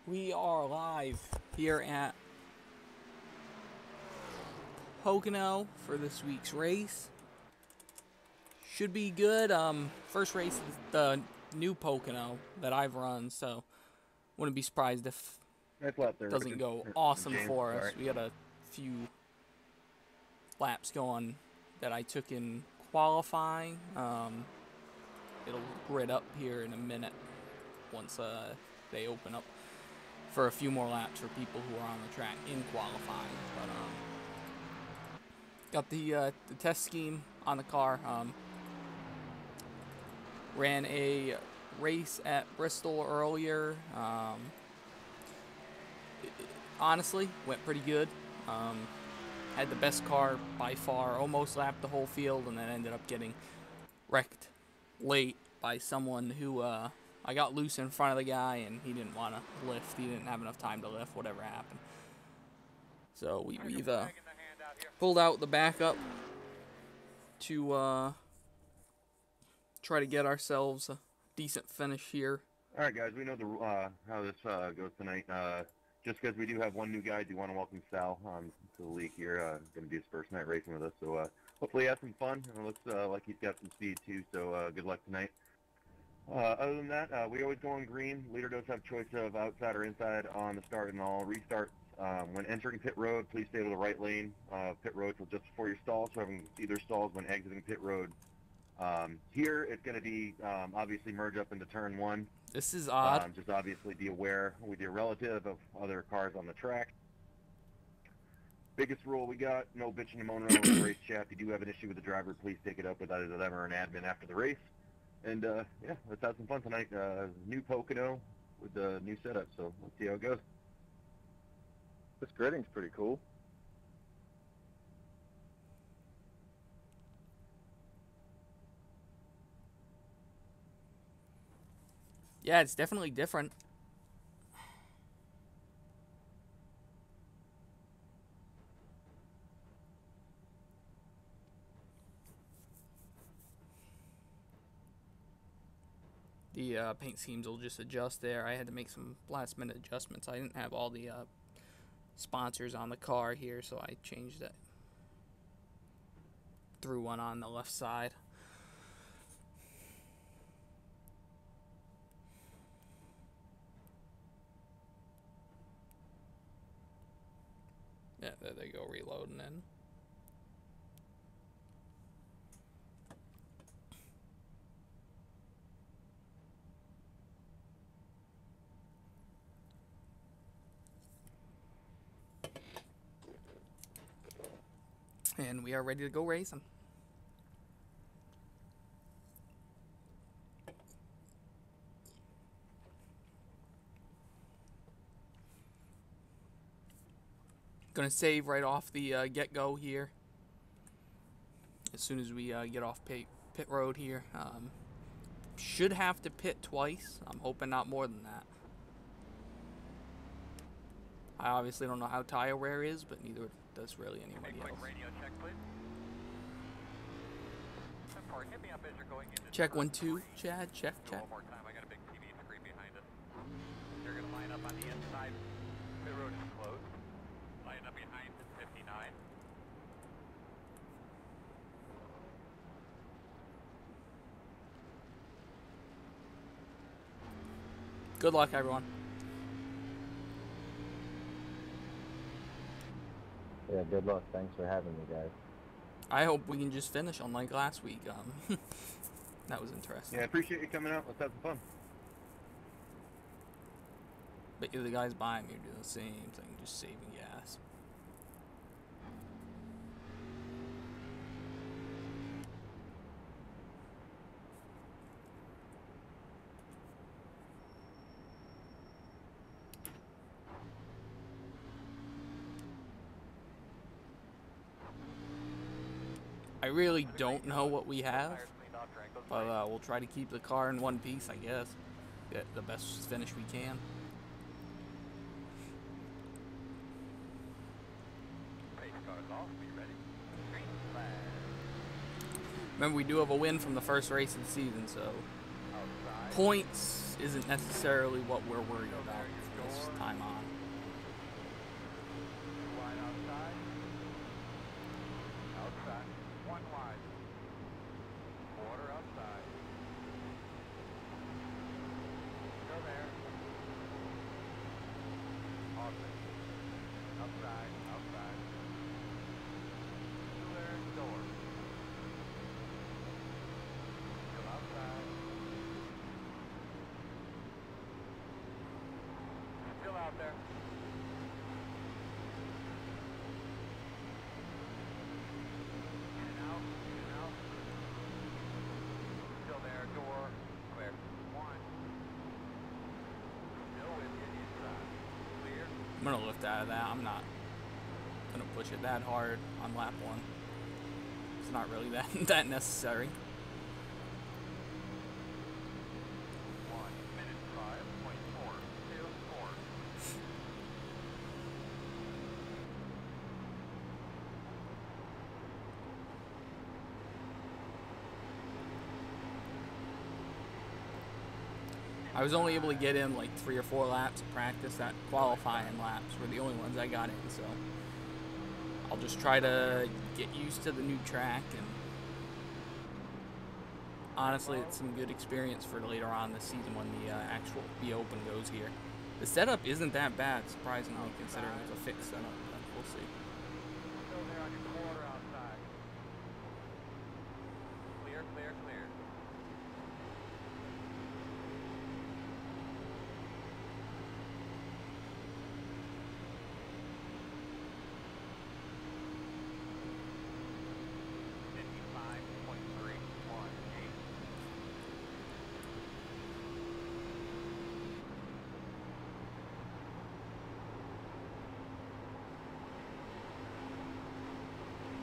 We are live here at Pocono for this week's race. Should be good. First race is the new Pocono that I've run, so wouldn't be surprised if Nice lap there, it doesn't Richard. go awesome James, for us. sorry. We had a few laps going that I took in qualifying. It'll grid up here in a minute once they open up for a few more laps for people who are on the track in qualifying. But got the test scheme on the car. Ran a race at Bristol earlier. Honestly, went pretty good. Had the best car by far. Almost lapped the whole field, and then ended up getting wrecked late by someone who I got loose in front of the guy, and he didn't want to lift. He didn't have enough time to lift, whatever happened. So we've pulled out the backup to try to get ourselves a decent finish here. All right, guys, we know how this goes tonight. Just because we do have one new guy, I do want to welcome Sal to the league here. Going to be his first night racing with us, so hopefully he has some fun. And it looks like he's got some speed too, so good luck tonight. Other than that, we always go on green. Leader does have choice of outside or inside on the start and all restarts. When entering pit road, please stay to the right lane. Pit road till just before your stall, so having either stalls when exiting pit road. Here, it's going to be obviously merge up into turn one. This is odd. Just obviously be aware with your relative of other cars on the track. Biggest rule we got, no bitching and moaning over the race chat. If you do have an issue with the driver, please take it up with either them or an admin after the race. And yeah, let's have some fun tonight. New Pocono with the new setup, so let's see how it goes. This gridding's pretty cool. Yeah, it's definitely different. The paint schemes will just adjust there. I had to make some last minute adjustments. I didn't have all the sponsors on the car here, so I changed it. Threw one on the left side. Yeah, there they go, reloading in. And we are ready to go racing. Gonna save right off the get-go here. As soon as we get off pit road here. Should have to pit twice. I'm hoping not more than that. I obviously don't know how tire wear is, but neither does really anybody else. Check 1 2, Chad. Check. One more time. I got a big TV screen behind us. They're gonna line up on the inside. Pit road is closed. Line up behind 59. Good luck, everyone. Yeah, good luck. Thanks for having me, guys. I hope we can just finish unlike last week. That was interesting. Yeah, I appreciate you coming out. Let's have some fun. But the guys behind me are doing the same thing, just saving gas. I really don't know what we have, but we'll try to keep the car in one piece, I guess. Get the best finish we can. Remember, we do have a win from the first race of the season, so points isn't necessarily what we're worried about. this time on. Wide outside. Outside. One wide. Quarter outside. Go there. Awesome. Outside. Outside. Still there. Door. Still outside. Still out there. In and out. In and out. Still there. Door. Clear. One. Still with you inside. Clear. I'm gonna lift out of that. I'm not gonna push it that hard on lap 1. It's not really that necessary. 1 minute 5.424. I was only able to get in like 3 or 4 laps of practice. That qualifying laps were the only ones I got in, so I'll just try to get used to the new track, and honestly it's some good experience for later on this season when the actual B Open goes here. The setup isn't that bad, surprisingly, considering it's a fixed setup, but we'll see. Still there on your quarter outside. Clear, clear, clear.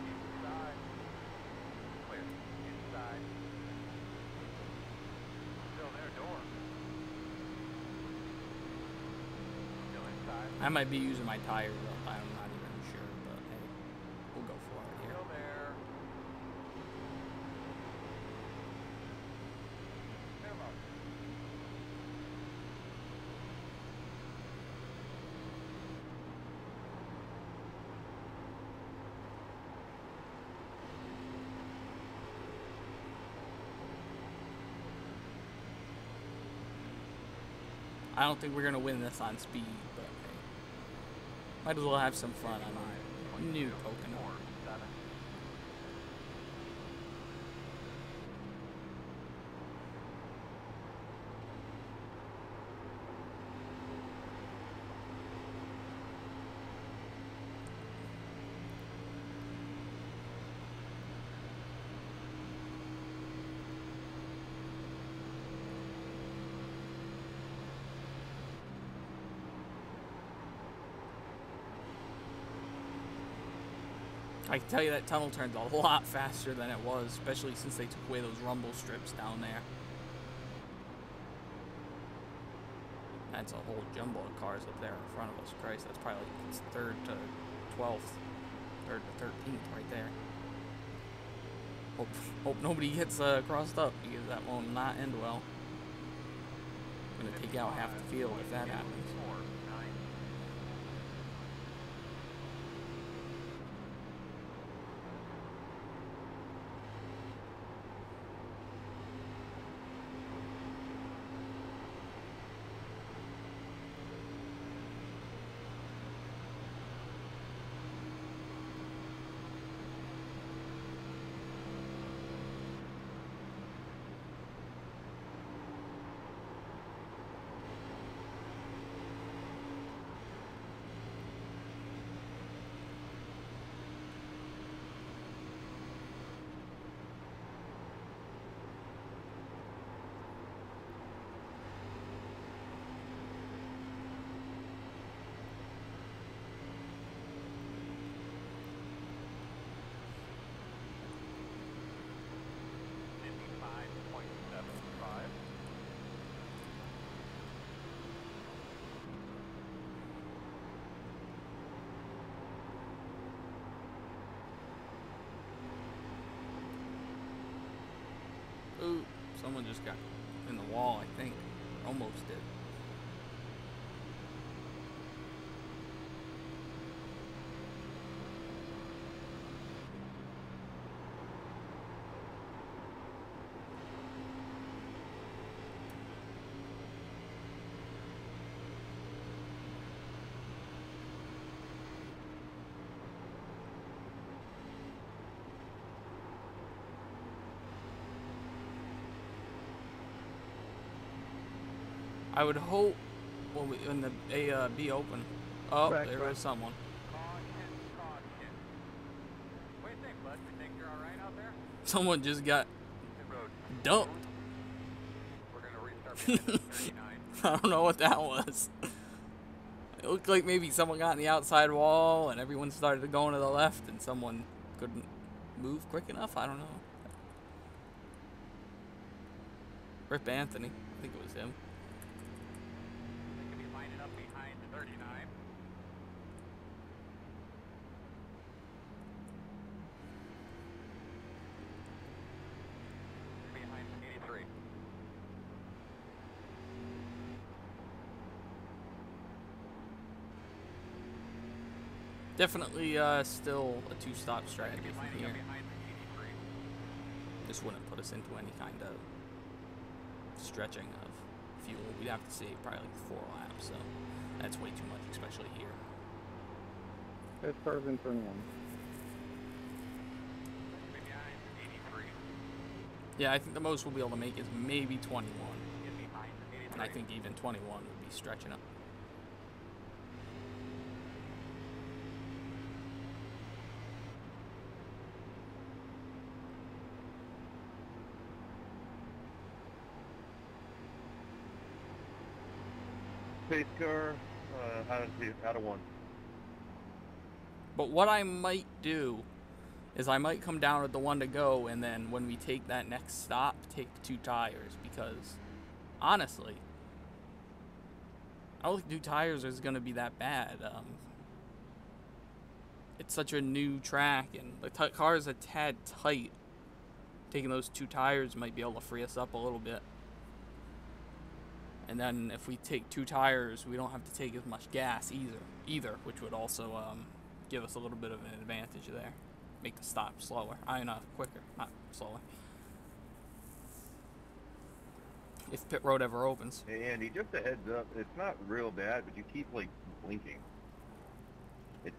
Inside. Clear. Inside. Still there, door. Still inside. I might be using my tires up, I'm not even sure, but hey, we'll go for it here. Still there. Fill up. I don't think we're gonna win this on speed, but hey, might as well have some fun on a new Pocono. 7. I can tell you that tunnel turns a lot faster than it was, especially since they took away those rumble strips down there. That's a whole jumbo of cars up there in front of us. Christ, that's probably like it's 3rd to 12th, 3rd to 13th right there. Hope nobody gets crossed up, because that will not end well. Gonna take out half the field if that happens. 4, 9. Ooh, someone just got in the wall, I think. Almost did. I would hope when the A B open. Oh, there goes someone. Caution, caution. What do you think, bud? You think you're alright out there? Someone just got Pit road. dumped. We're gonna restart behind us, 39. I don't know what that was. It looked like maybe someone got in the outside wall and everyone started going to the left and someone couldn't move quick enough. I don't know. Rip Anthony. I think it was him. They could be lining up behind the 39. Behind 83. Definitely still a two-stop strategy from Lining here. up behind the 83. This wouldn't put us into any kind of stretching of fuel. We'd have to save probably like 4 laps, so that's way too much, especially here. It starts in 21. Behind 83. Yeah, I think the most we'll be able to make is maybe 21. Get behind 83. And I think even 21 would be stretching up. Pace car, out of 1. But what I might do is I might come down with the one to go, and then when we take that next stop, take 2 tires, because honestly, I don't think 2 tires is going to be that bad. It's such a new track, and the car is a tad tight. Taking those 2 tires might be able to free us up a little bit. And then if we take 2 tires, we don't have to take as much gas either, which would also give us a little bit of an advantage there. Make the stop slower. Quicker, not slower. If pit road ever opens. Hey Andy, just a heads up, it's not real bad, but you keep like blinking.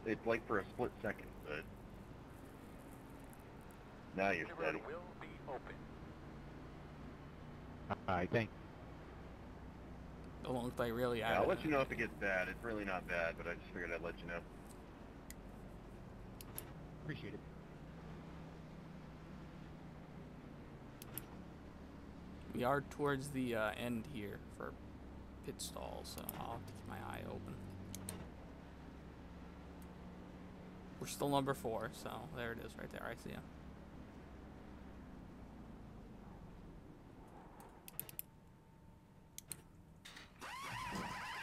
It's like for a split second, but now you're Pit steady. road will be open. Alright, thanks. Don't look like really Yeah, I'll let you know if it gets bad. It's really not bad, but I just figured I'd let you know. Appreciate it. We are towards the end here for pit stall, so I'll have to keep my eye open. We're still number 4, so there it is right there. I see him.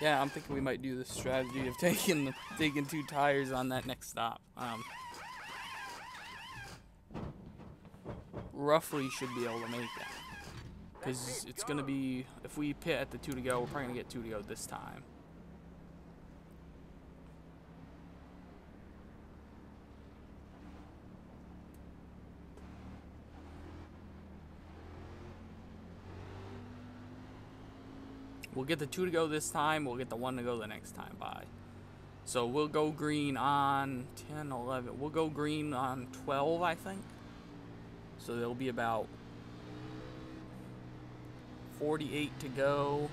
Yeah, I'm thinking we might do the strategy of taking 2 tires on that next stop. Roughly should be able to make that. Because it's going to be, if we pit at the 2 to go, we're probably going to get 2 to go this time. We'll get the 2 to go this time, we'll get the 1 to go the next time by. So we'll go green on 10, 11. We'll go green on 12, I think. So there'll be about 48 to go.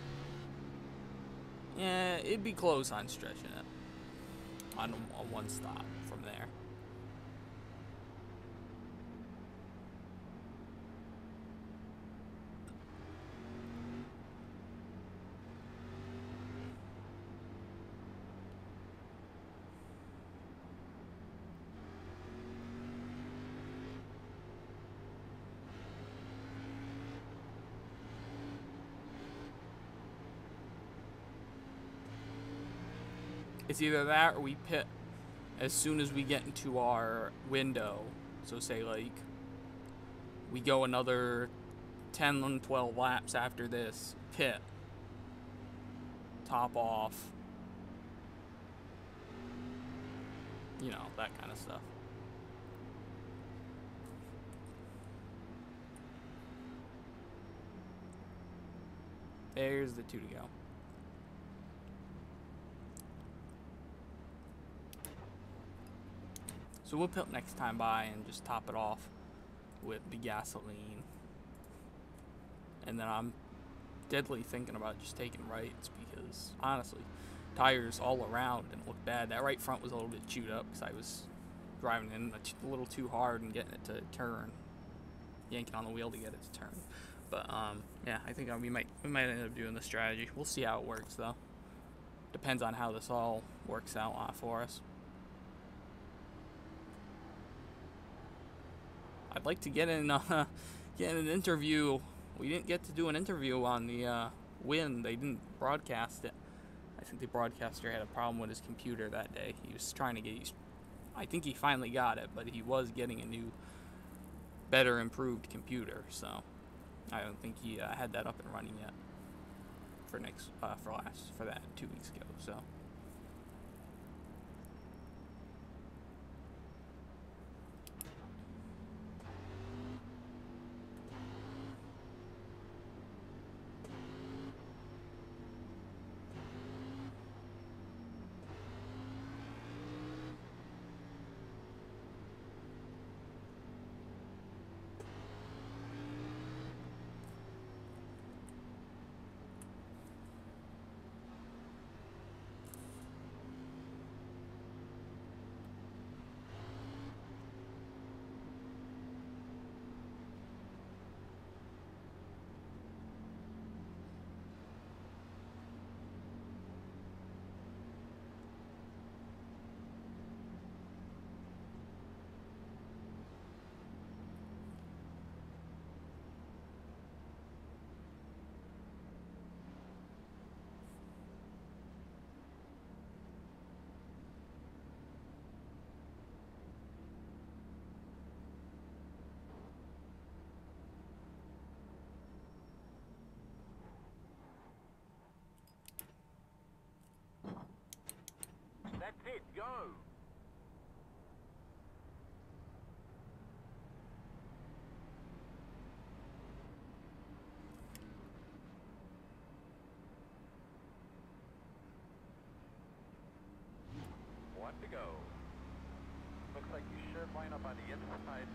Yeah, it'd be close on stretching it on one stop from there. It's either that or we pit as soon as we get into our window. So say like we go another 10 and 12 laps after this, pit, top off, you know, that kind of stuff. There's the 2 to go. So we'll pit next time by and just top it off with the gasoline. And then I'm deadly thinking about just taking rights because, honestly, tires all around didn't look bad. That right front was a little bit chewed up because I was driving in a little too hard and getting it to turn, yanking on the wheel to get it to turn. But yeah, I think we might end up doing the strategy. We'll see how it works though. Depends on how this all works out for us. I'd like to get in an interview. We didn't get to do an interview on the win. They didn't broadcast it. I think the broadcaster had a problem with his computer that day. He was trying to get. I think he finally got it, but he was getting a new, better improved computer. So I don't think he had that up and running yet for that 2 weeks ago. So. That's it, go! One to go. Looks like you should line up on the inside.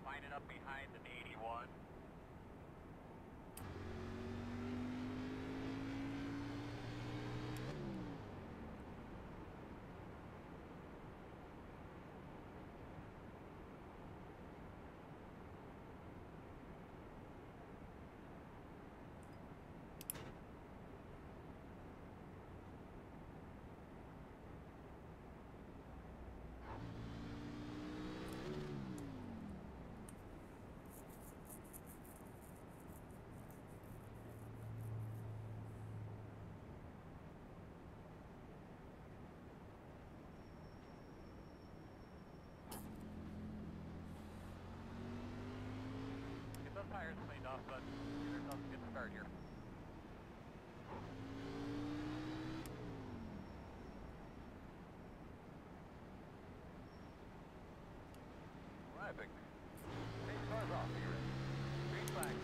Lining up behind an 81. Tires cleaned off, but give yourself a good start here. Traffic. Take cars off here. Green flag.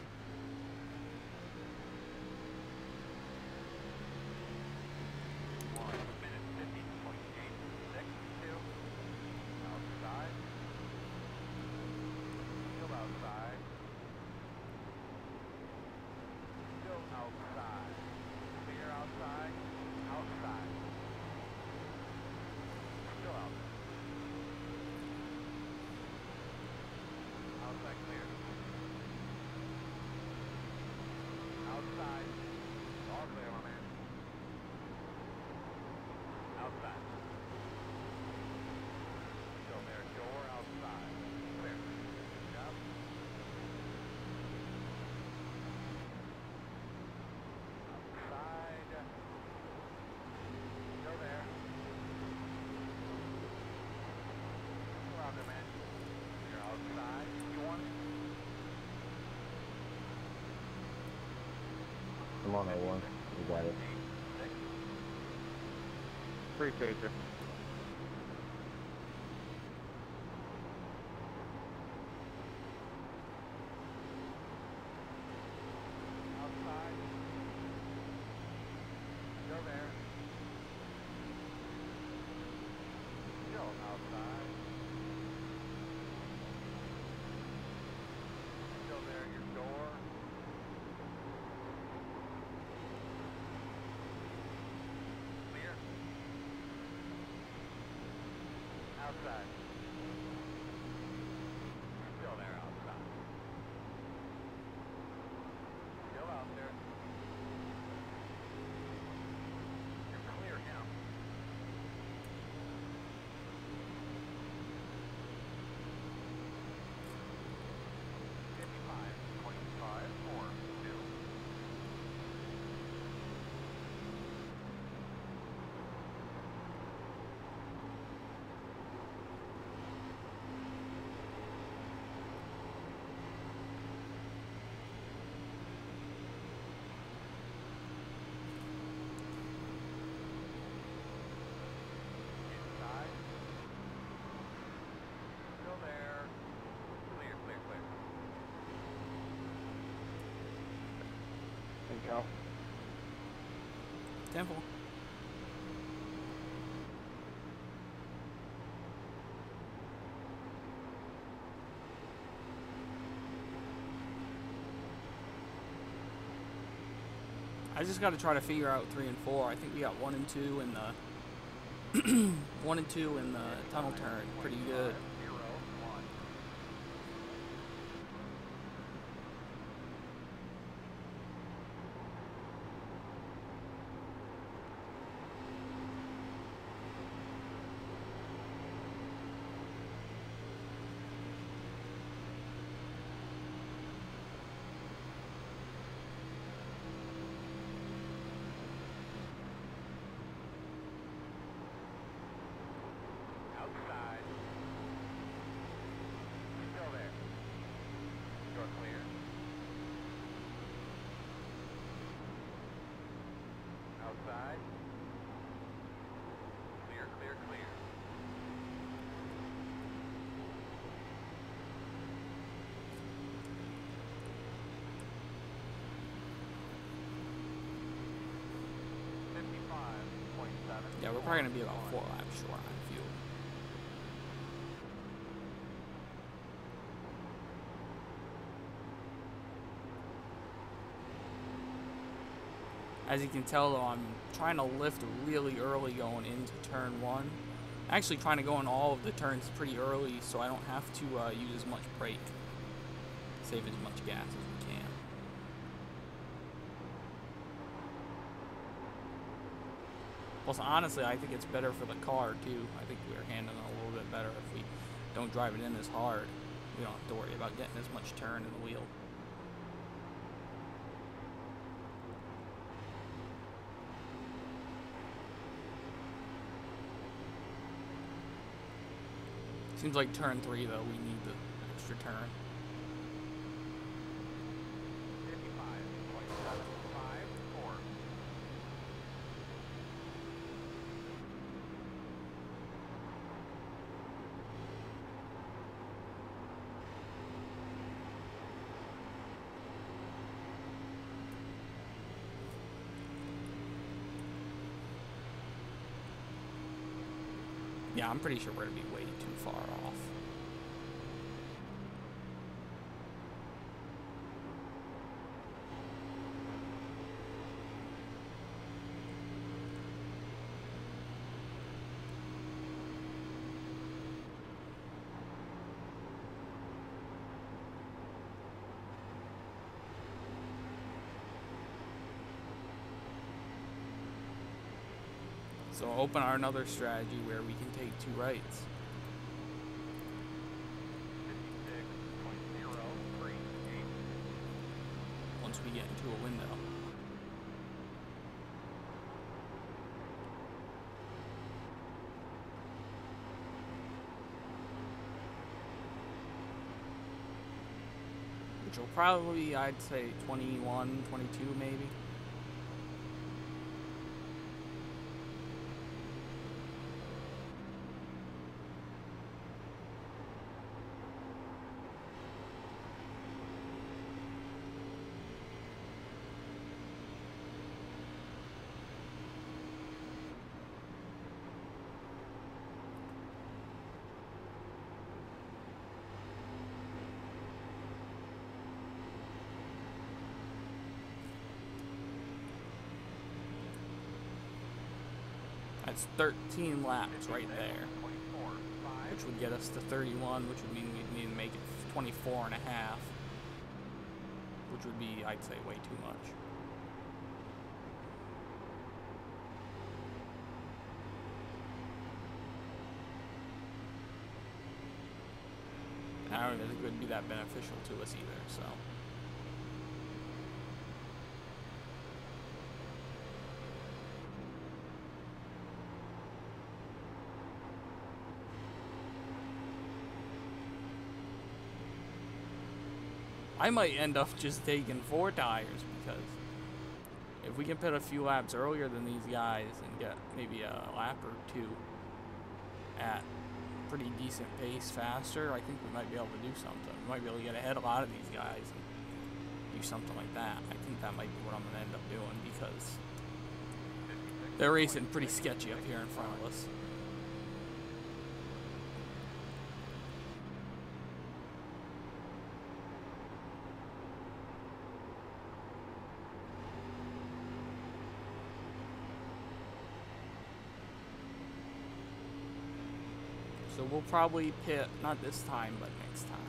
1 minute 50.862. Outside. Still outside. Outside. Clear outside. Outside. Still out. Outside clear. Outside. All clear, my man. Outside. Still there. Door outside. Clear. Yep. Still there. Go out there, man. You're outside. You want it? I'm on A1. You got it. 6. Appreciate you. Outside. 10-4. I just got to try to figure out 3 and 4. I think we got 1 and 2 in the 1 and 2 in the tunnel turn. Pretty good. Outside. Still there. You're clear. Outside. Clear, clear, clear. Yeah, we're probably gonna be about 4 laps short on fuel. As you can tell though, I'm trying to lift really early going into turn 1. Actually trying to go in all of the turns pretty early so I don't have to use as much brake. Save as much gas as we can. Plus, honestly, I think it's better for the car, too. I think we're handling it a little bit better if we don't drive it in as hard. We don't have to worry about getting as much turn in the wheel. Seems like turn 3, though, we need the extra turn. 55.754. Yeah, I'm pretty sure we're going to be way too far off. So open our another strategy where we can take 2 rights. 56.038. Once we get into a window. Which will probably, I'd say, 21, 22 maybe. That's 13 laps right there, which would get us to 31, which would mean we'd need to make it 24 and a half, which would be, I'd say, way too much. I don't think it would be that beneficial to us either, so. I might end up just taking 4 tires because if we can put a few laps earlier than these guys and get maybe a lap or 2 at pretty decent pace faster, I think we might be able to do something. We might be able to get ahead of a lot of these guys and do something like that. I think that might be what I'm going to end up doing because They're racing pretty sketchy up here in front of us. So we'll probably pit, not this time, but next time.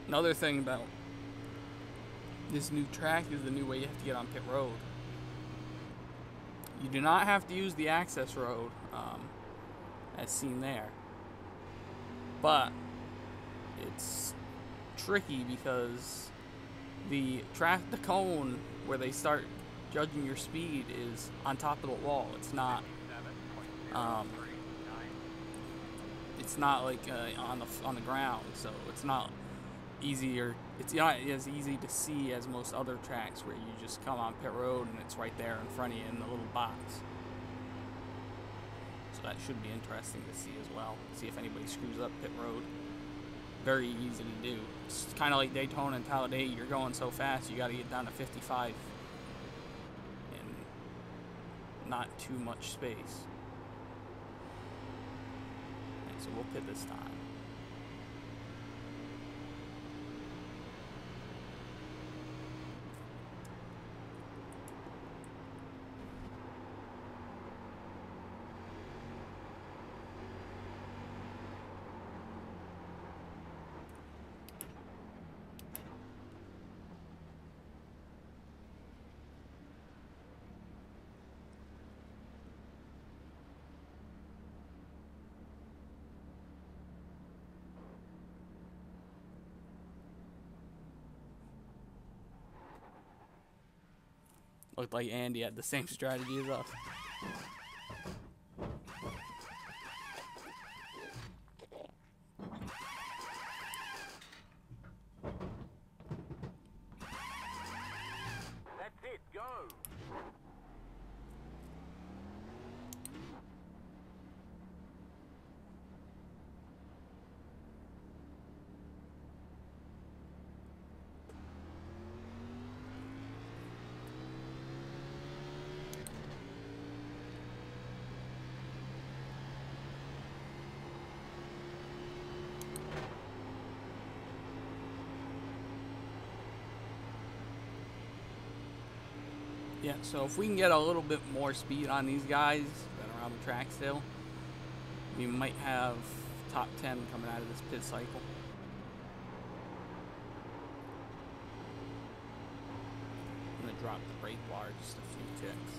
Another thing about this new track is the new way you have to get on pit road. You do not have to use the access road, as seen there. But it's tricky because the cone where they start judging your speed is on top of the wall. It's not like on the ground, so it's not easier. It's not as easy to see as most other tracks where you just come on pit road and it's right there in front of you in the little box. So that should be interesting to see as well. See if anybody screws up pit road. Very easy to do. It's kind of like Daytona and Talladega. You're going so fast, you got to get down to 55 and not too much space. Okay, so we'll pit this time. Looked like Andy had the same strategy as us. That's it, go! Yeah, so if we can get a little bit more speed on these guys that are on the track still, we might have top 10 coming out of this pit cycle. I'm going to drop the brake bar just a few ticks.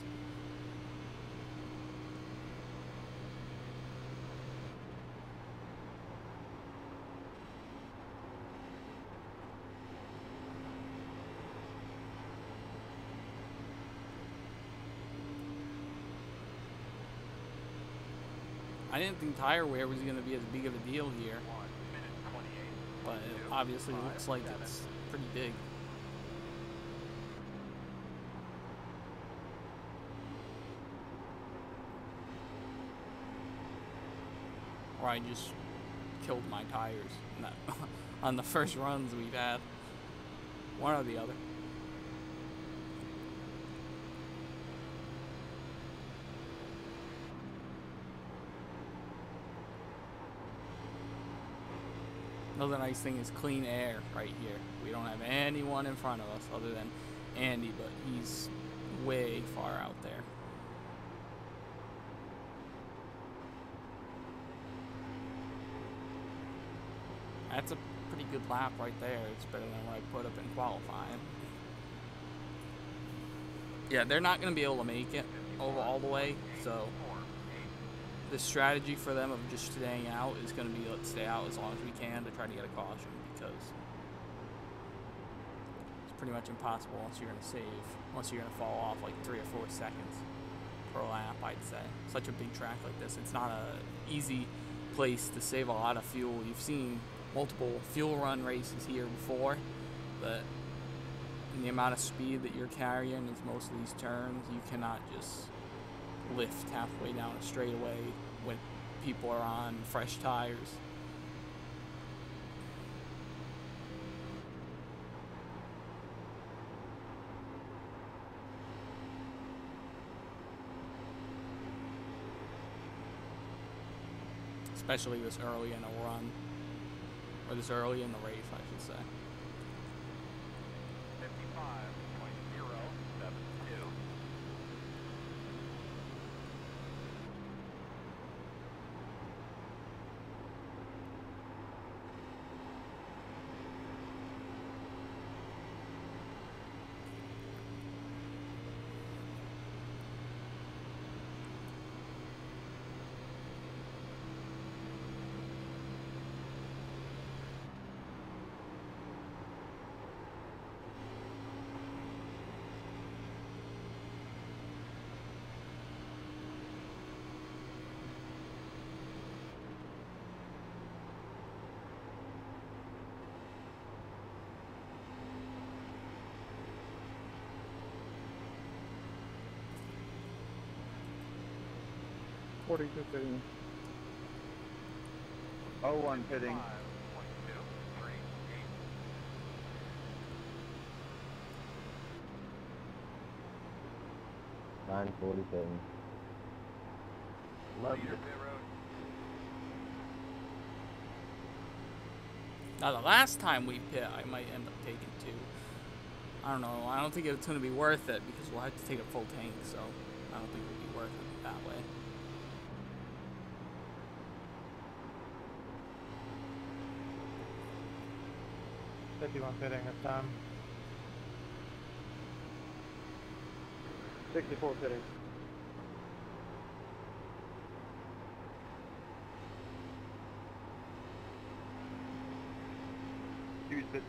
I didn't think tire wear was going to be as big of a deal here, but it obviously looks like it's pretty big. Or I just killed my tires on the first runs we've had. One or the other. Another nice thing is clean air right here. We don't have anyone in front of us other than Andy, but he's way far out there. That's a pretty good lap right there. It's better than what I put up in qualifying. Yeah, they're not going to be able to make it over all the way, so the strategy for them of just staying out is going to be let's stay out as long as we can to try to get a caution, because it's pretty much impossible once you're going to fall off like 3 or 4 seconds per lap, I'd say. Such a big track like this, it's not a easy place to save a lot of fuel. You've seen multiple fuel run races here before, but in the amount of speed that you're carrying in most of these turns, you cannot just lift halfway down a straightaway people are on fresh tires. Especially this early in a run. Or this early in the race, I should say. 55.072. Pitting. 01 pitting. 5.238. 947. Leader Loved pit it. road. Now the last time we pit, I might end up taking 2. I don't know. I don't think it's going to be worth it because we'll have to take a full tank, so I don't think it would be worth it that way. $51 pitting this time. 64 pitting. Huge bit.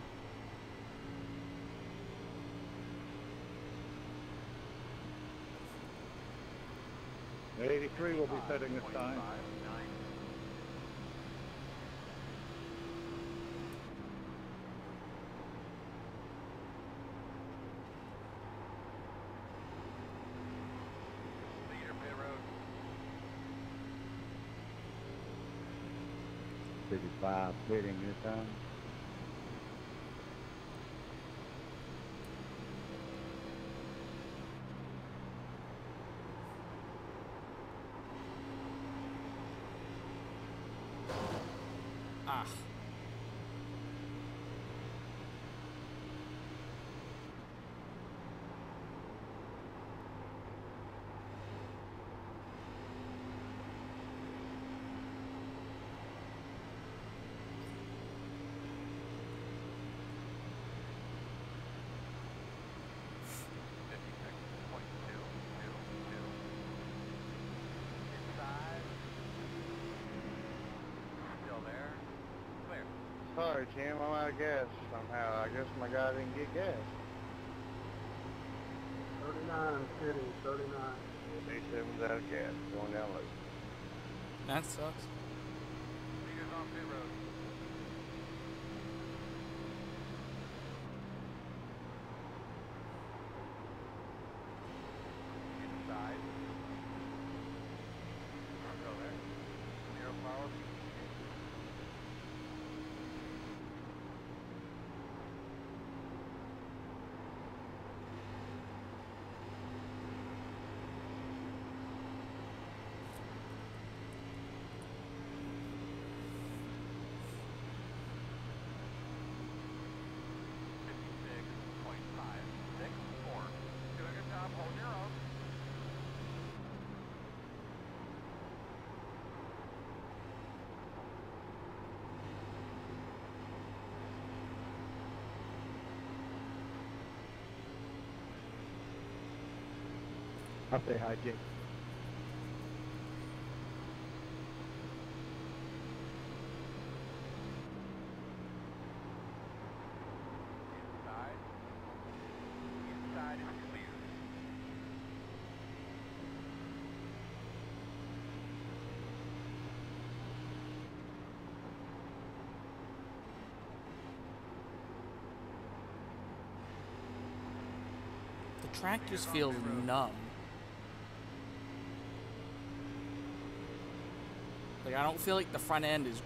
The 83 will be pitting this time. 5.59. Leader pit road. 55 pitting this time. Ah. Inside. Still there. Clear. Sorry, Tim, I'm out of gas somehow. I guess my guy didn't get gas. 39 pitting, 39. 87's out of gas, going down low. That sucks. Leaders on pit road. Inside. Still there. 0 power. Doing a good job holding your own. I'll say hi, Jake. Inside. Inside is clear. The track just feels numb. Like, I don't feel like the front end is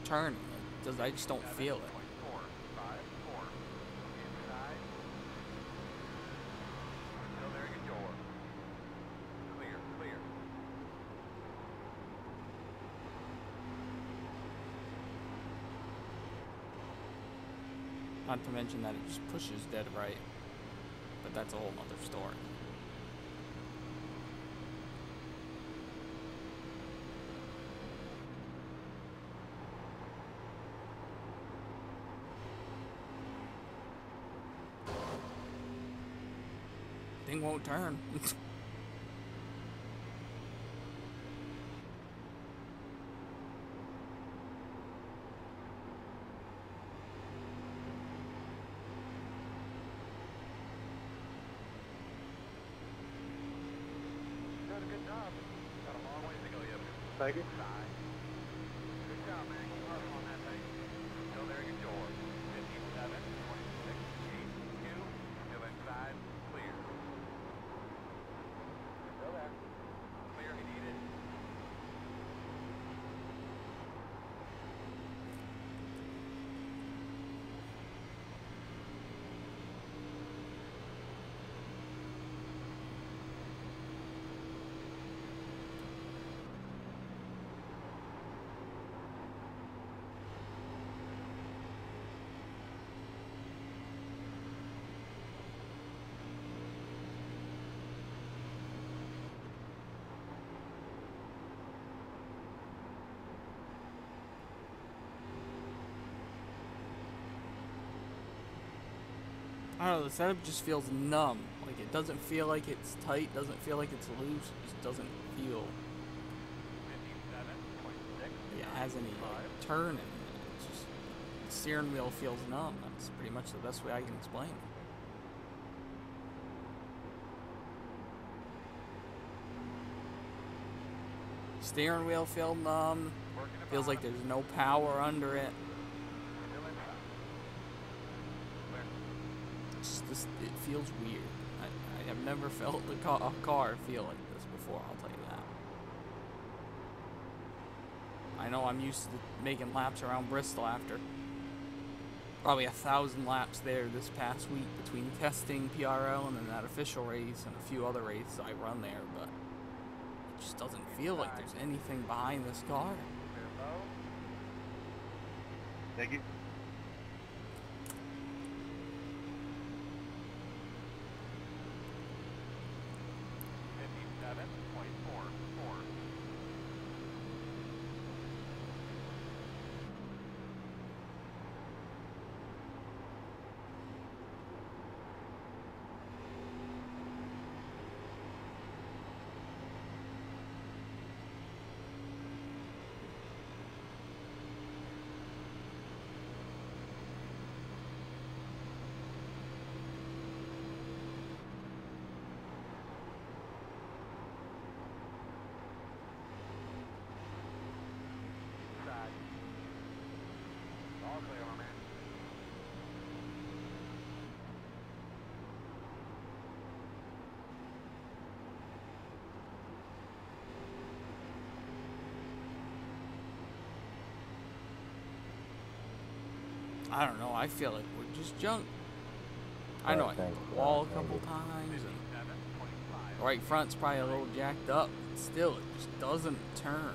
turning. I just don't feel it. 7.454. Inside. Still there, get your. Clear, clear. Not to mention that it just pushes dead right. But that's a whole nother story. Thing won't turn. Doing a good job. Got a long ways to go yet. Thank you. Side. Good job, man. Keep hustling on that thing. Still there, get yours. 57, 26, 8, 2. Still inside. Clear. Still there. Clear if you need it. I don't know, the setup just feels numb. Like, it doesn't feel like it's tight, doesn't feel like it's loose, it just doesn't feel 57, 26. like it has any like, turn in it. It's just, the steering wheel feels numb. That's pretty much the best way I can explain it. Steering wheel feels numb, feels like there's no power under it. Still inside. Clear. It feels weird. I have never felt a car feel like this before, I'll tell you that. I know I'm used to making laps around Bristol after probably 1,000 laps there this past week between testing PRL and then that official race and a few other races I run there, but it just doesn't feel like there's anything behind this car. Clear low. Thank you. All clear, my man. I don't know, I feel like we're just junk. I know I hit the wall a couple times and 57, 25. the right front's probably a little jacked up, but still it just doesn't turn.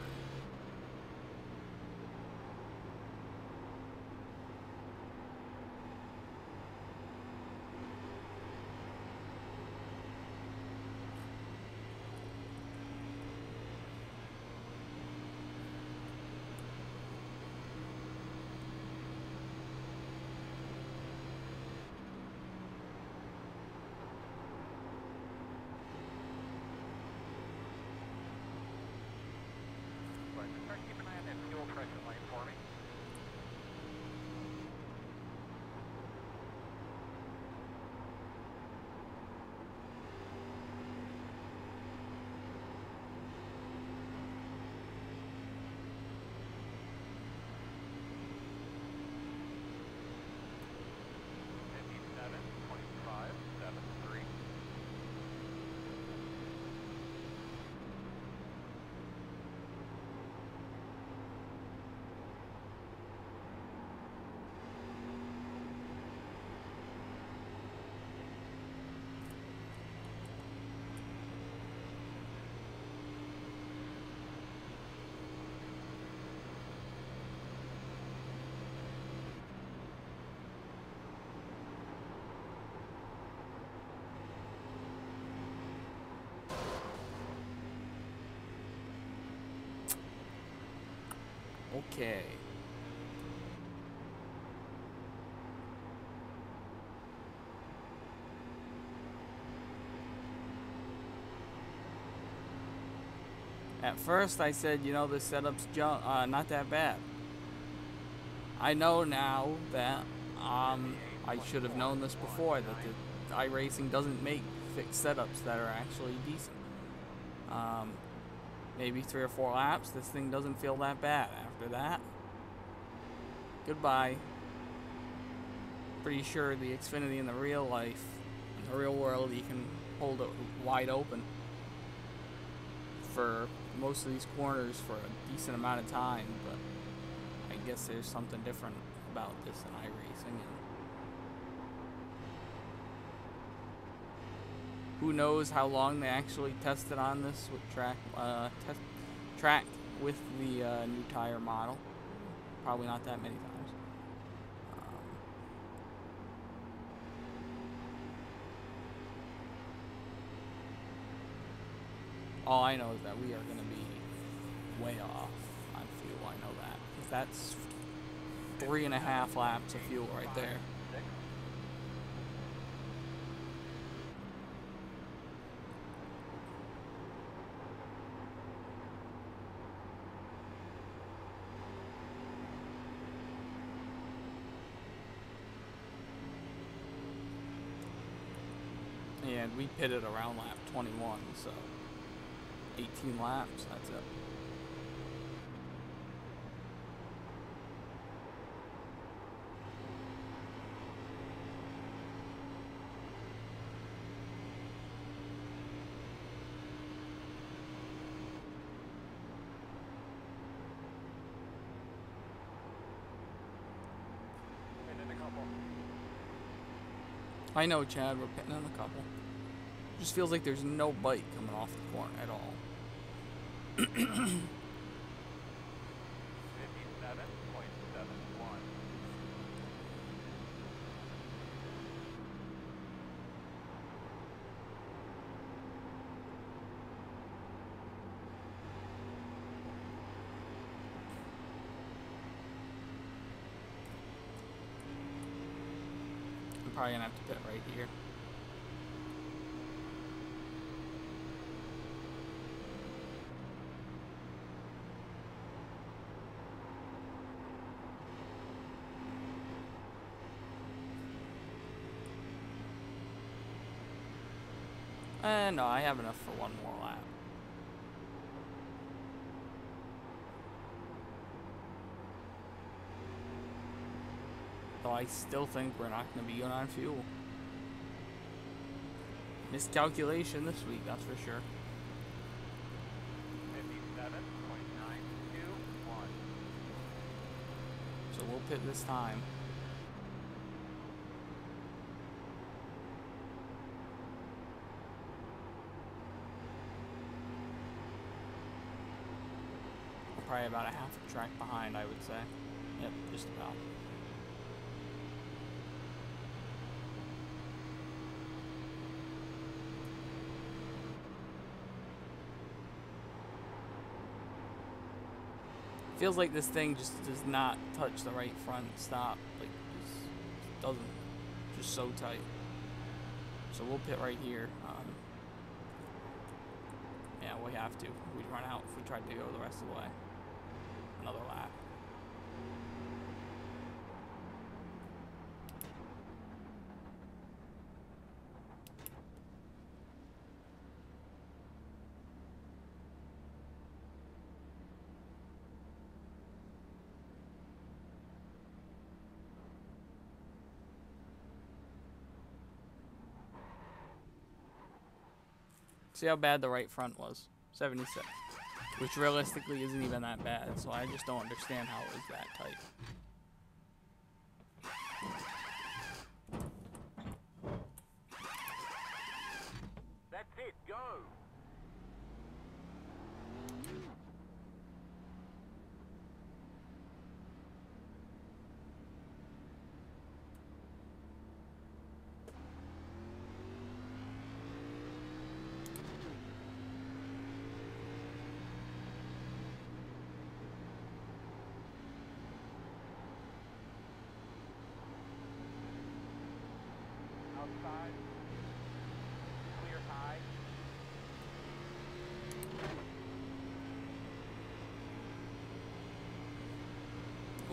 Okay. At first I said, you know, this setup's not that bad. I know now that I should have known this before, that the iRacing doesn't make fixed setups that are actually decent. Maybe 3 or 4 laps, this thing doesn't feel that bad. After that, goodbye. Pretty sure the Xfinity in the real life, in the real world, you can hold it wide open for most of these corners for a decent amount of time, but I guess there's something different about this in iRacing, and who knows how long they actually tested on this with track with the new tire model. Probably not that many times. All I know is that we are going to be way off on fuel. I know that, because that's 3.5 laps of fuel right there. And we pitted around lap 21, so 18 laps, that's it. I know, Chad, we're pitting in a couple. Just feels like there's no bite coming off the corner at all. 57.71. I'm probably gonna have to pit right here. No, I have enough for one more lap. Though I still think we're not going to be good on fuel. Miscalculation this week, that's for sure. 57.921. So we'll pit this time. Probably about a half a track behind, I would say. Yep, just about. Feels like this thing just does not touch the right front stop. Like, just doesn't. Just so tight. So we'll pit right here. Yeah, we have to. We'd run out if we tried to go the rest of the way. Another lap. See how bad the right front was. 76. Which realistically isn't even that bad, so I just don't understand how it was that tight. That's it, go!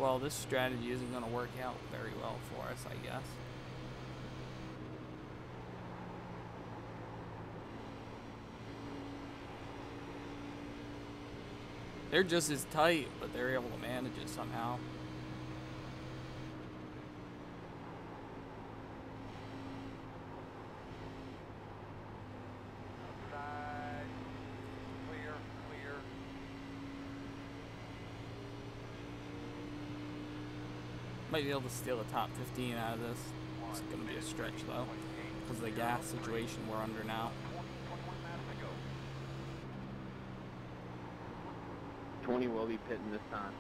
Well, this strategy isn't going to work out very well for us, I guess. They're just as tight, but they're able to manage it somehow. Outside. Clear, clear. Might be able to steal the top 15 out of this. It's going to be a stretch, though, because of the gas situation we're under now. 21 laps to go. 20 will be pitting this time.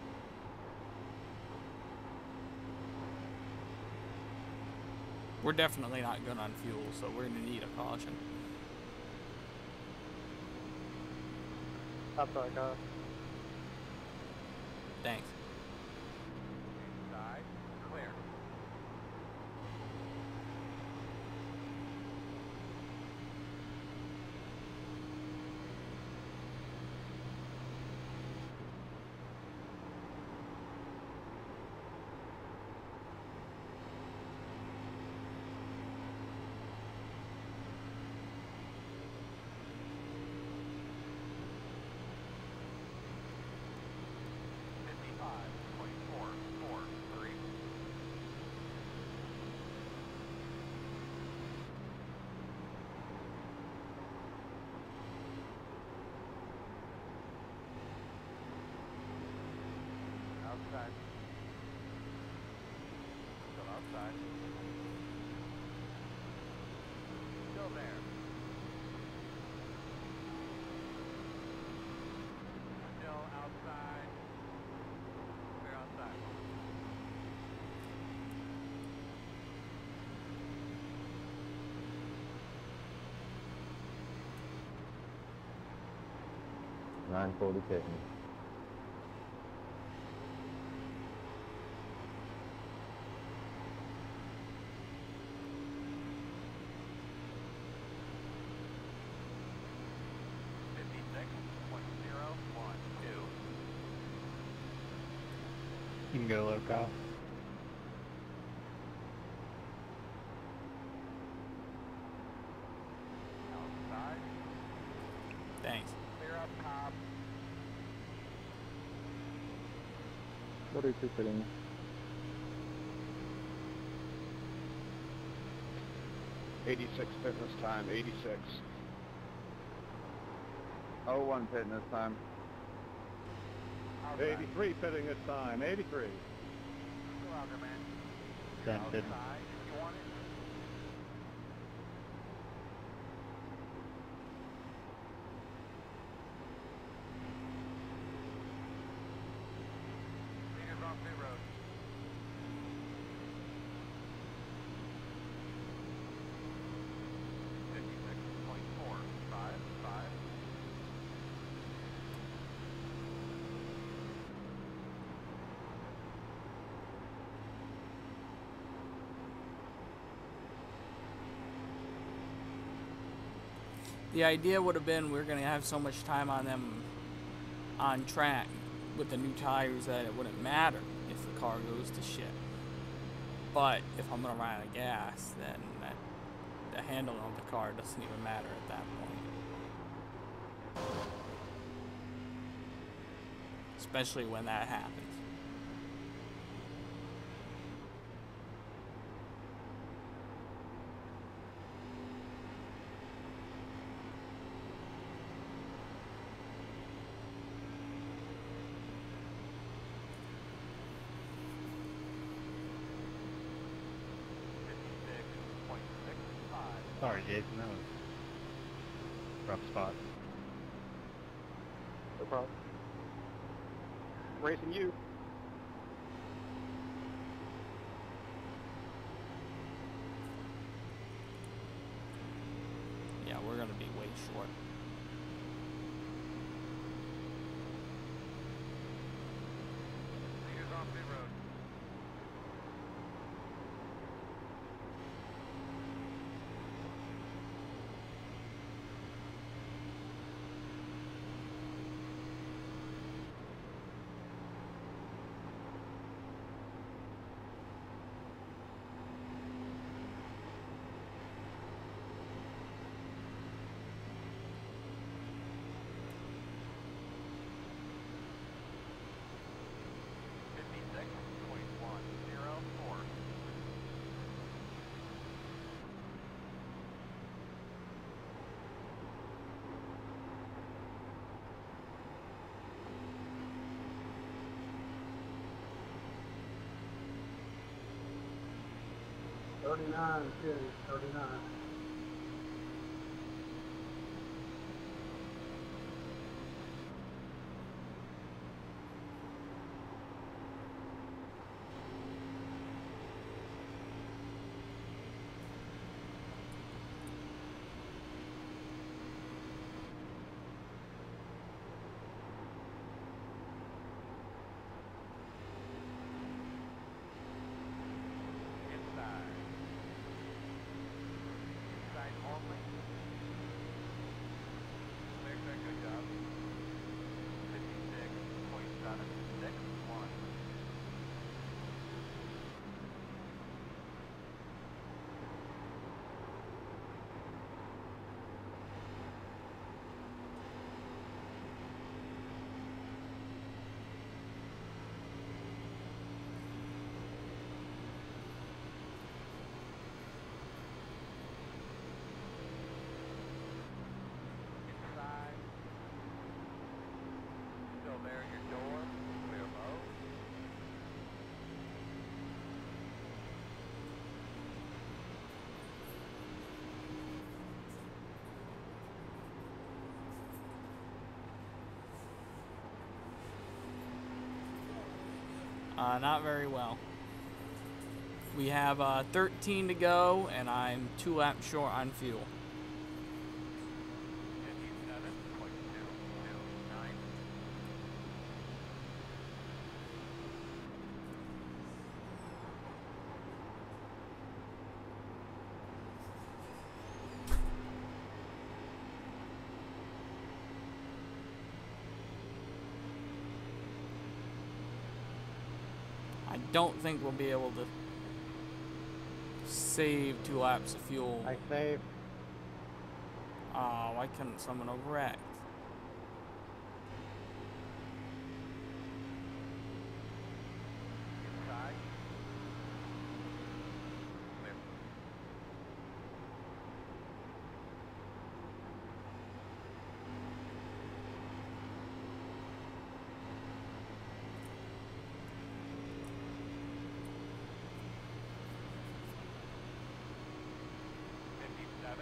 We're definitely not good on fuel, so we're going to need a caution. Outside car. Thanks. Inside. Clear. Outside. Still outside. Still there. Still outside. We're outside. Nine 40 pitting. You can go low, Kyle. Outside. Thanks. Clear up top. 42 pitting. 86 fitness time, 86. 01 pitting this time. Outside. 83 pitting this time, 83. Still out there, man. Done Outside. pitting. If you want it. Fingers off pit road. The idea would have been we're going to have so much time on them on track with the new tires that it wouldn't matter if the car goes to shit. But if I'm going to run out of gas, then the handling of the car doesn't even matter at that point. Especially when that happens. Sorry, Jason, that was a rough spot. No problem. Racing you. Yeah, we're going to be way short. Fingers off pit road. 39, kid, 39. Inside. Inside only. Clear, clear, good job. 56.761. Inside. Still there, your door. Clear low. Not very well. We have 13 to go, and I'm 2 laps short on fuel. 57.229. I don't think we'll be able to save 2 laps of fuel. I saved. Why couldn't someone overreact? Inside. Clear. .05.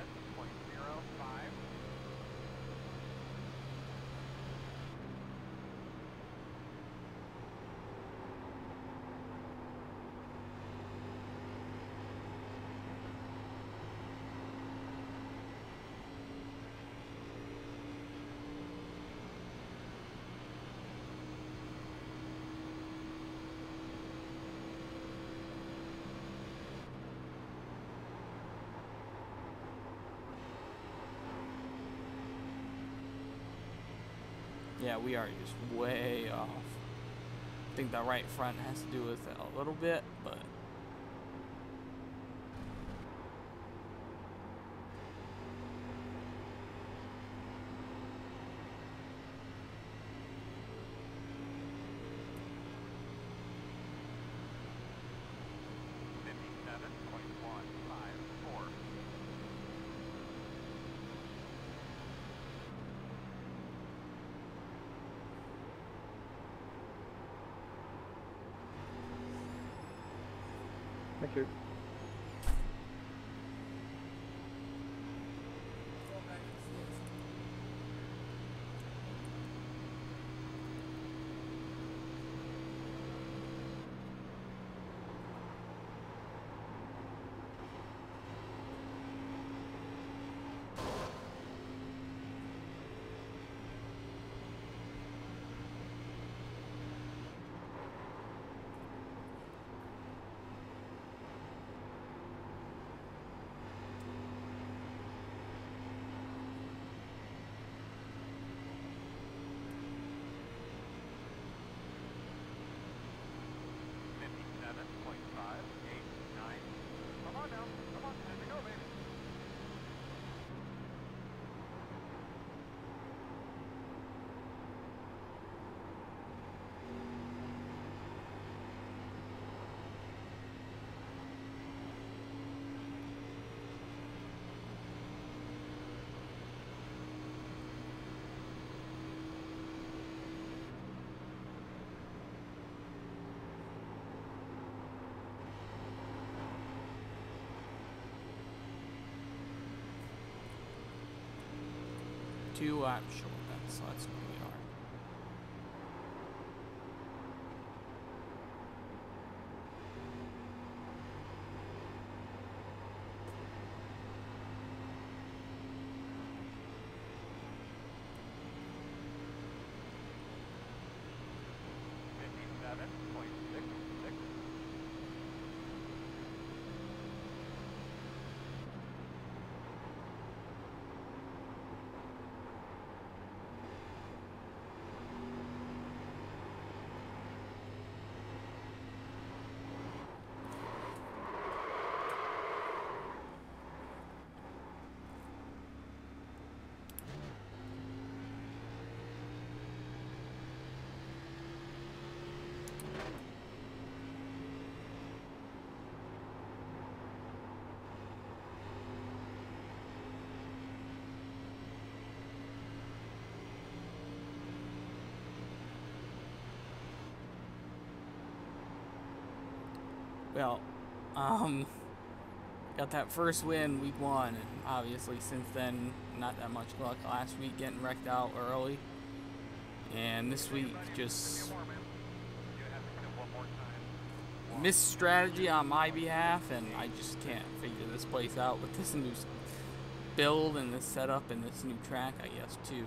Yeah, we are just way off. I think the right front has to do with it a little bit, but Thank you. 2 lap short. So that's where we are. Well, got that first win week 1, and obviously since then, not that much luck. Last week getting wrecked out early, and this week just missed strategy on my behalf, and I just can't figure this place out with this new build and this setup and this new track, I guess, too.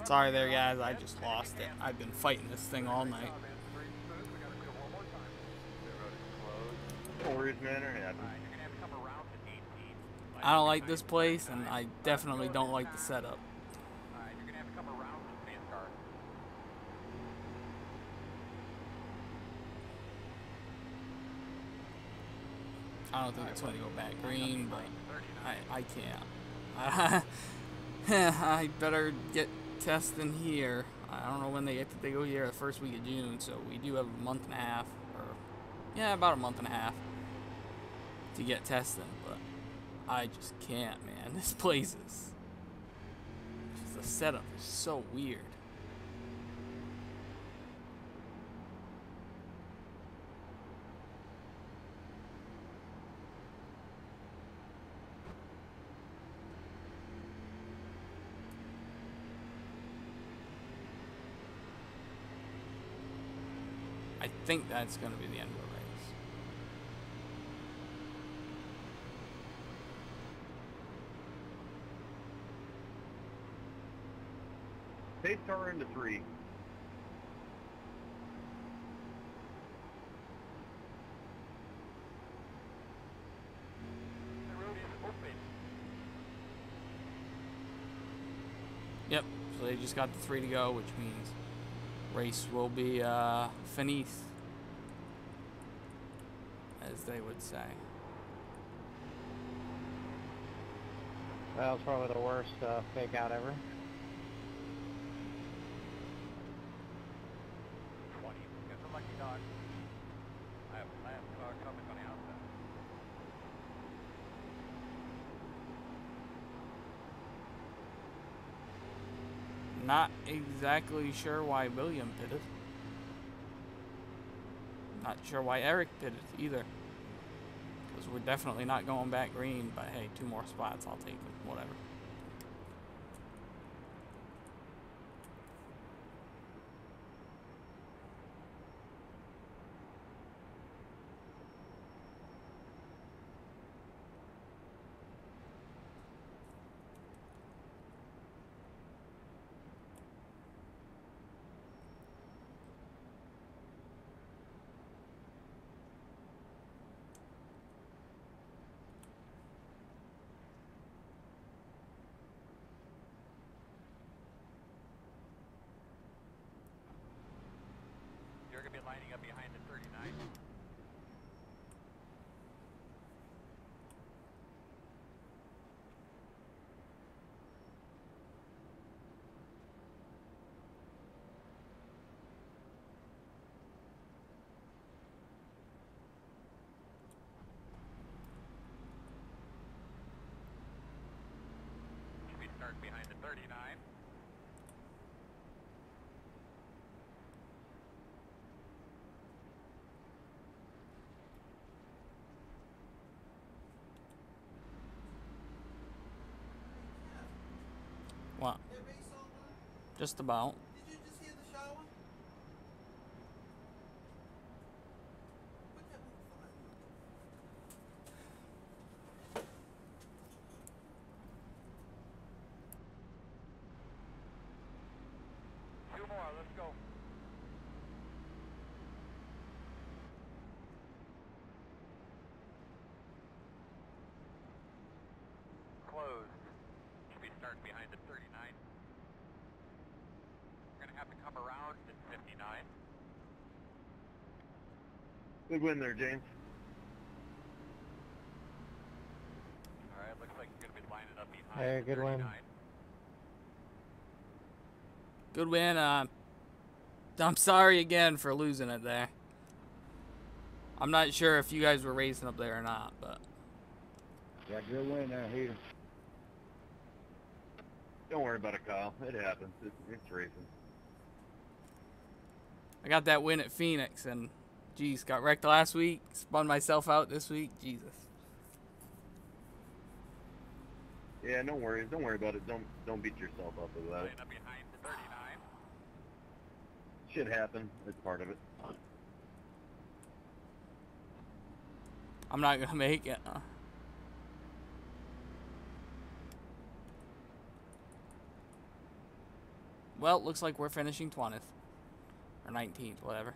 Sorry there, guys. I just lost it. I've been fighting this thing all night. No worries, man. It happens. I don't like this place, and I definitely don't like the setup. I don't think it's going to go back green, but I can't. I better get testing here. I don't know when they go here the first week of June, so we do have a month and a half, or yeah, about a month and a half to get testing, but I just can't, man. This place is just the setup is so weird. I think that's going to be the end of the race. Pace car into 3. The road is open. Yep, so they just got the 3 to go, which means race will be finis, as they would say. That was probably the worst fake out ever. 20. Here's a lucky dog. I have a last car coming on the outside. Not exactly sure why William did it. Not sure why Eric did it either. Because we're definitely not going back green, but hey, 2 more spots, I'll take them, whatever. You're going to be lining up behind the 39. Should be starting behind the 39. What? Just about. Did you just hear the shower? Put that microphone on. 2 more, let's go. Closed. Should be starting behind the 39. We're going to have to come around at 59. Good win there, James. Alright, looks like you're going to be lining up behind Hey, the good 39. win. Good win. I'm sorry again for losing it there. I'm not sure if you guys were racing up there or not, but Yeah, good win out here. Don't worry about it, Kyle. It happens. It's racing. I got that win at Phoenix, and geez, got wrecked last week. Spun myself out this week. Jesus. Yeah, no worries. Don't worry about it. Don't beat yourself up about it. Lining up behind the 39. Shit happen. It's part of it. I'm not gonna make it. Well, looks like we're finishing 20th. Or 19th, whatever.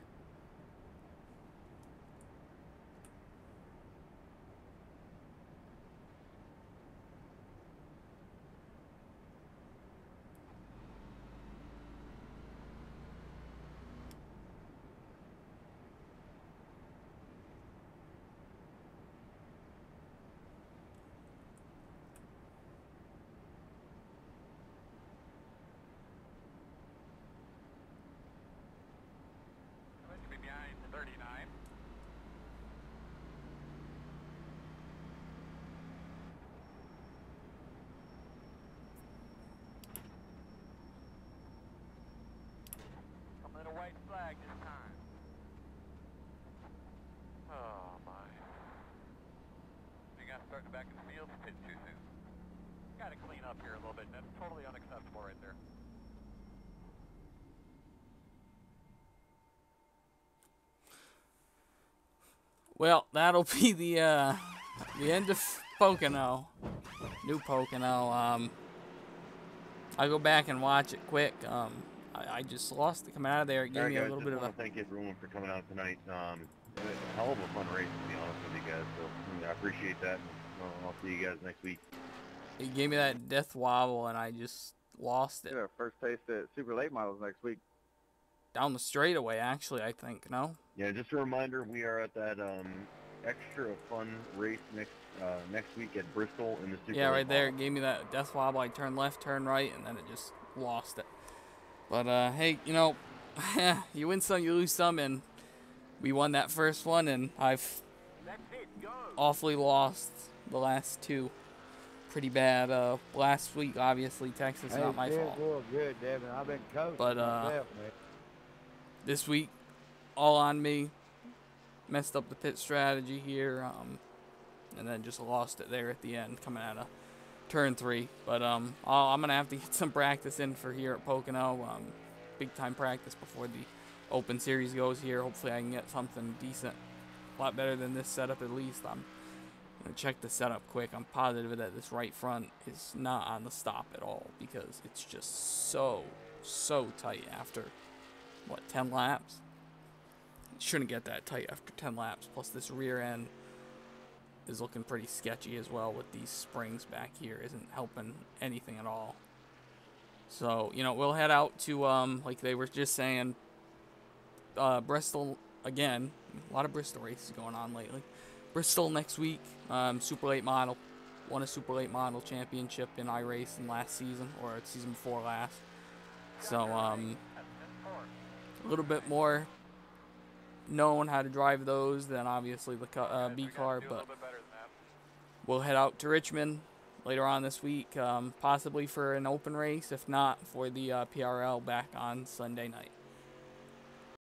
back in the field, pit too soon. Gotta clean up here a little bit. That's totally unacceptable right there. Well, that'll be the end of Pocono. New Pocono. I'll go back and watch it quick. I just lost it coming out of there. It gave me a little bit of a... Thank everyone for coming out tonight. It was a hell of a fun race, to be honest with you guys. So I appreciate that. I'll see you guys next week. It gave me that death wobble, and I just lost it. Get our first taste at Super Late Models next week. Down the straightaway, actually, I think. No? Yeah, just a reminder, we are at that extra fun race next week at Bristol in the Super Yeah, Late right there. It Model. gave me that death wobble. I turned left, turned right, and then it just lost it. But, hey, you know, you win some, you lose some, and we won that first one, and I've awfully lost the last two. Pretty bad. Last week, obviously, Texas, Hey, not my fault. Well, good, Devin. I've been coaching But, myself, man. This week, all on me. Messed up the pit strategy here, and then just lost it there at the end, coming out of turn 3. But I'm gonna have to get some practice in for here at Pocono. Big time practice before the Open Series goes here. Hopefully, I can get something decent, a lot better than this setup at least. I'm gonna check the setup quick. I'm positive that this right front is not on the stop at all because it's just so tight after what 10 laps. Shouldn't get that tight after 10 laps. Plus this rear end is looking pretty sketchy as well with these springs back here. Isn't helping anything at all. So, you know, we'll head out to, like they were just saying, Bristol again. A lot of Bristol races going on lately. Bristol next week. Super Late Model. Won a Super Late Model championship in iRacing last season, or season before last. So, a little bit more known how to drive those than obviously the B car, but we'll head out to Richmond later on this week, possibly for an open race, if not for the PRL back on Sunday night.